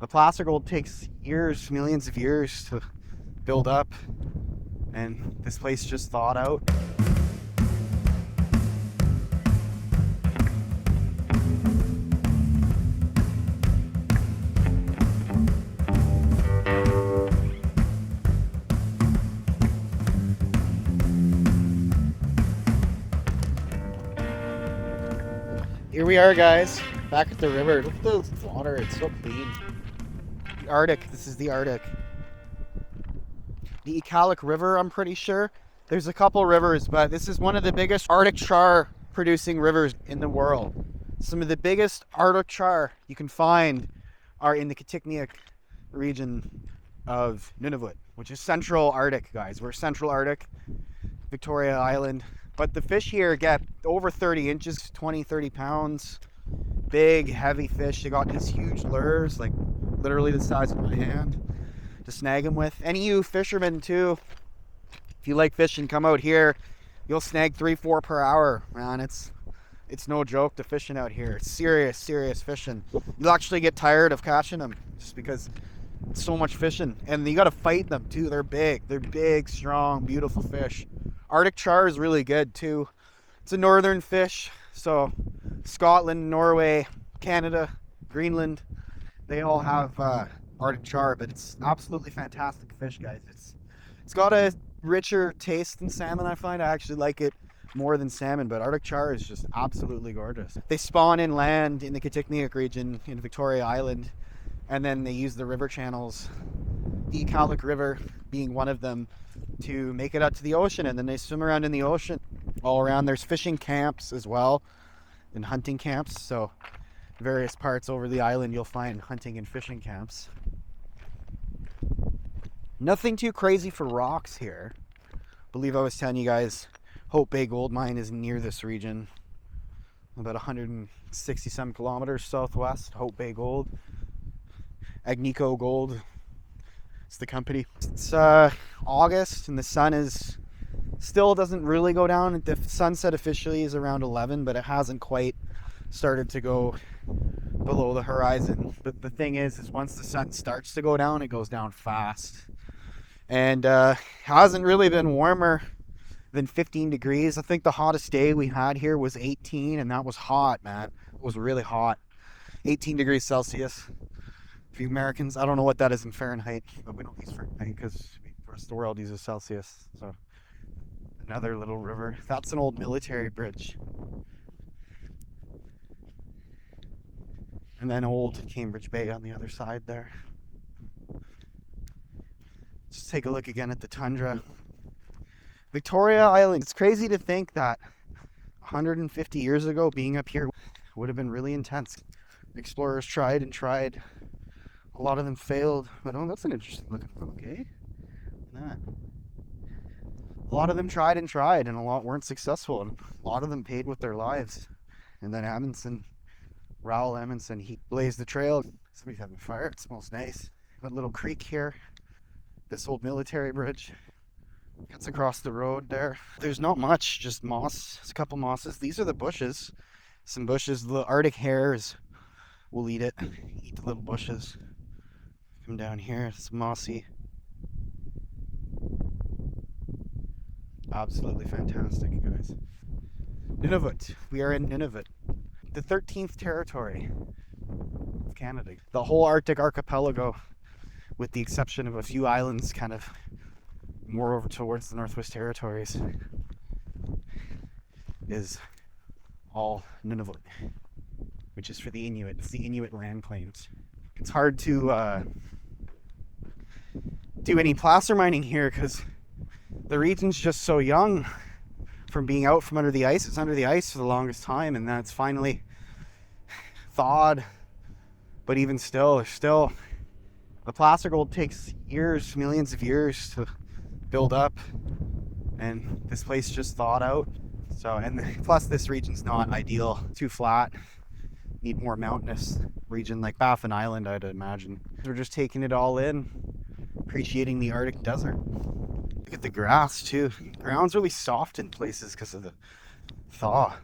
The placer gold takes years, millions of years to build up, and this place just thawed out. Here we are, guys, back at the river. Look at the water, it's so clean. The Arctic, this is the Arctic. The Ikalik River, I'm pretty sure. There's a couple rivers, but this is one of the biggest Arctic char producing rivers in the world. Some of the biggest Arctic char you can find are in the Kitikmeot region of Nunavut, which is Central Arctic, guys. We're Central Arctic, Victoria Island. But the fish here get over 30 inches, 20, 30 pounds. Big, heavy fish. They got these huge lures, like literally the size of my hand, to snag them with. Any of you fishermen too, if you like fishing, come out here. You'll snag 3-4 per hour, man. It's no joke to fishing out here. It's serious fishing. You'll actually get tired of catching them just because it's so much fishing. And you got to fight them too. They're big, strong, beautiful fish. Arctic char is really good too. It's a northern fish, so Scotland, Norway, Canada, Greenland, they all have Arctic char, but it's absolutely fantastic fish, guys. It's got a richer taste than salmon. I find I actually like it more than salmon, but Arctic char is just absolutely gorgeous. They spawn inland in the Kitikmeot region in Victoria Island, and then they use the river channels, the Ikalik River being one of them, to make it out to the ocean, and then they swim around in the ocean all around. There's fishing camps as well and hunting camps, so various parts over the island you'll find hunting and fishing camps. Nothing too crazy for rocks here. I believe I was telling you guys Hope Bay Gold Mine is near this region, about 160 some kilometers southwest. Hope Bay Gold, Agnico Gold, it's the company. It's August and the sun is still doesn't really go down. The sunset officially is around 11, but it hasn't quite started to go below the horizon. But the thing is once the sun starts to go down, it goes down fast. And hasn't really been warmer than 15 degrees. I think the hottest day we had here was 18, and that was hot, man. It was really hot. 18 degrees Celsius. For you Americans, I don't know what that is in Fahrenheit, but we don't use Fahrenheit because the rest of the world uses Celsius. So another little river. That's an old military bridge. And then old Cambridge Bay on the other side there. Just take a look again at the Tundra. Victoria Island. It's crazy to think that 150 years ago being up here would have been really intense. Explorers tried and tried. A lot of them failed, but oh, that's an interesting looking one. Okay, that. A lot of them tried and tried, and a lot weren't successful, and a lot of them paid with their lives. And then Raoul Amundsen, he blazed the trail. Somebody's having fire. It smells nice. Got a little creek here. This old military bridge cuts across the road there. There's not much, just moss. It's a couple mosses. These are the bushes. Some bushes. The Arctic hares will eat it. Eat the little bushes. Come down here, it's mossy. Absolutely fantastic, guys. Nunavut. We are in Nunavut, the 13th territory of Canada. The whole Arctic archipelago, with the exception of a few islands kind of more over towards the Northwest Territories, is all Nunavut, which is for the Inuit. It's the Inuit land claims. It's hard to do any placer mining here because the region's just so young from being out from under the ice. It's under the ice for the longest time, and then it's finally thawed. But even still, the placer gold takes years, millions of years to build up, and this place just thawed out. So, and plus this region's not ideal, too flat. Need more mountainous region like Baffin Island, I'd imagine. We're just taking it all in, appreciating the Arctic desert. Look at the grass too. The ground's really soft in places because of the thaw.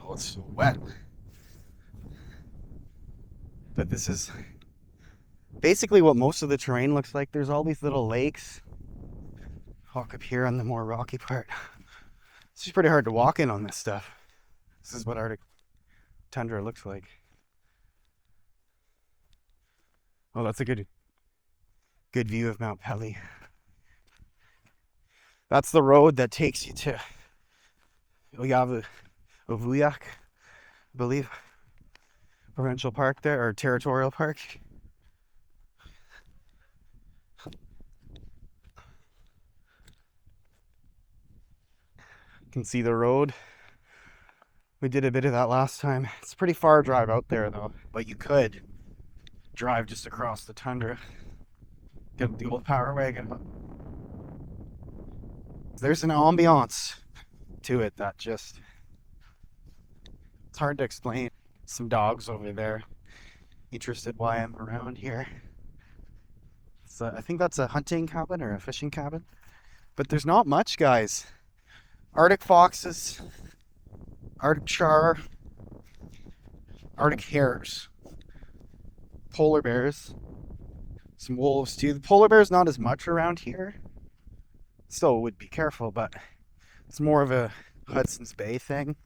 Oh, it's so wet. But this is basically what most of the terrain looks like. There's all these little lakes. Walk up here on the more rocky part. It's just pretty hard to walk in on this stuff. This is what Arctic tundra looks like. Oh, that's a good view of Mount Pelly. That's the road that takes you to Ovuyak, I believe, provincial park there, or territorial park. You can see the road. We did a bit of that last time. It's a pretty far drive out there though, but you could drive just across the tundra. Get the old power wagon. There's an ambiance to it that just, it's hard to explain. Some dogs over there interested why I'm around here. So I think that's a hunting cabin or a fishing cabin, but there's not much, guys. Arctic foxes, Arctic char, Arctic hares, polar bears, some wolves too. The polar bear's not as much around here. Still would be careful, but it's more of a Hudson's Bay thing.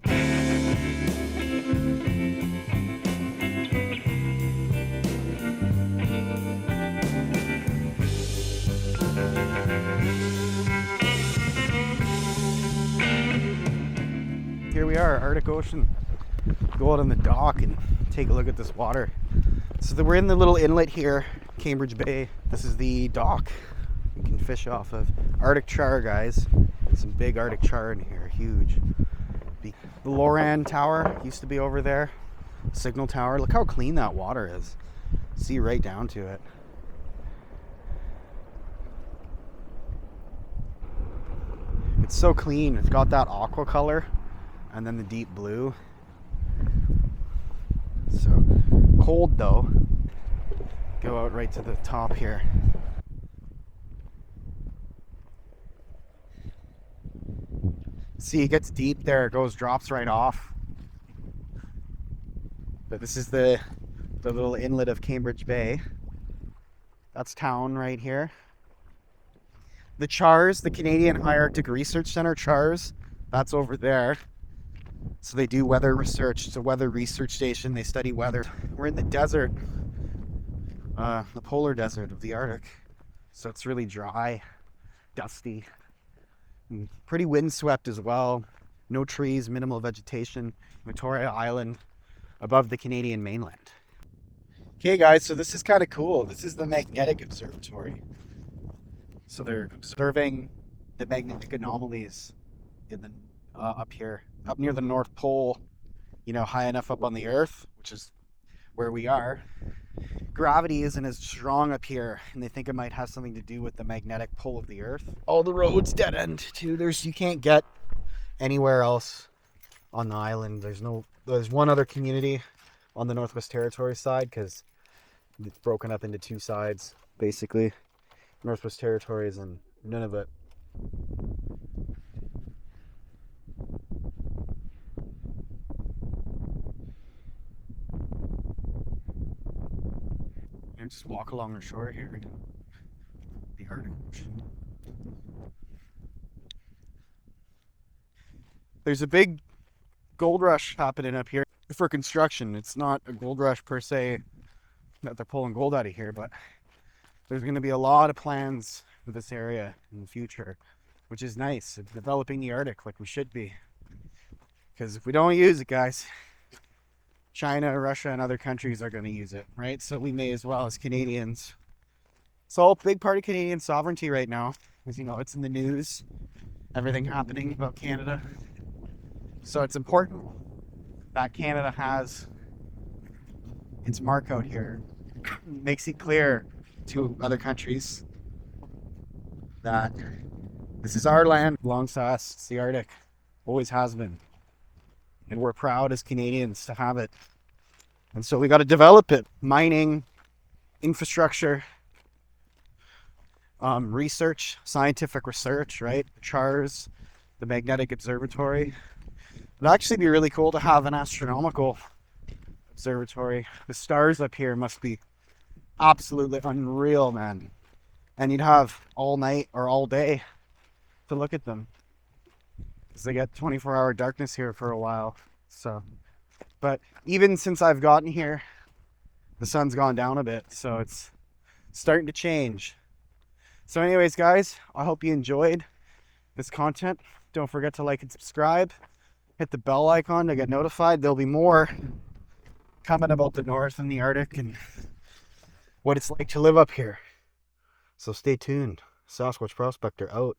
Here we are, Arctic Ocean. Go out on the dock and take a look at this water. So we're in the little inlet here, Cambridge Bay. This is the dock. You can fish off of Arctic char, guys. Some big Arctic char in here, huge. The Loran Tower used to be over there. Signal Tower. Look how clean that water is. See right down to it. It's so clean. It's got that aqua color and then the deep blue. So cold though. Go out right to the top here. See, it gets deep there, it drops right off. But this is the little inlet of Cambridge Bay. That's town right here. The CHARS, the Canadian High Arctic Research Center, CHARS, that's over there. So they do weather research. It's a weather research station. They study weather. We're in the desert, the polar desert of the Arctic. So it's really dry, dusty. Pretty windswept as well. No trees, minimal vegetation. Victoria Island above the Canadian mainland. Okay guys, so this is kind of cool. This is the magnetic observatory. So they're observing the magnetic anomalies in the up here, up near the North Pole, you know, high enough up on the Earth, which is where we are. Gravity isn't as strong up here, and they think it might have something to do with the magnetic pull of the Earth. All the roads dead end too. You can't get anywhere else on the island. There's one other community on the Northwest Territories side because it's broken up into two sides basically. Northwest Territories and Nunavut. And just walk along the shore here. The Arctic Ocean. There's a big gold rush happening up here for construction. It's not a gold rush per se that they're pulling gold out of here, but there's going to be a lot of plans for this area in the future, which is nice. It's developing the Arctic like we should be. Because if we don't use it, guys, China, Russia, and other countries are going to use it, right? So we may as well as Canadians. It's all a big part of Canadian sovereignty right now. As you know, it's in the news. Everything happening about Canada. So it's important that Canada has its mark out here. Makes it clear to other countries that this is our land, belongs to us. It's the Arctic, always has been, and we're proud as Canadians to have it. And so we got to develop it. Mining, infrastructure, research, scientific research, right? The CHARS, the magnetic observatory. It'd actually be really cool to have an astronomical observatory. The stars up here must be absolutely unreal, man. And you'd have all night or all day to look at them, because they get 24-hour darkness here for a while. So, but even since I've gotten here, the sun's gone down a bit, so it's starting to change. So anyways, guys, I hope you enjoyed this content. Don't forget to like and subscribe. Hit the bell icon to get notified. There'll be more coming about the North and the Arctic and what it's like to live up here. So stay tuned. Sasquatch Prospector out.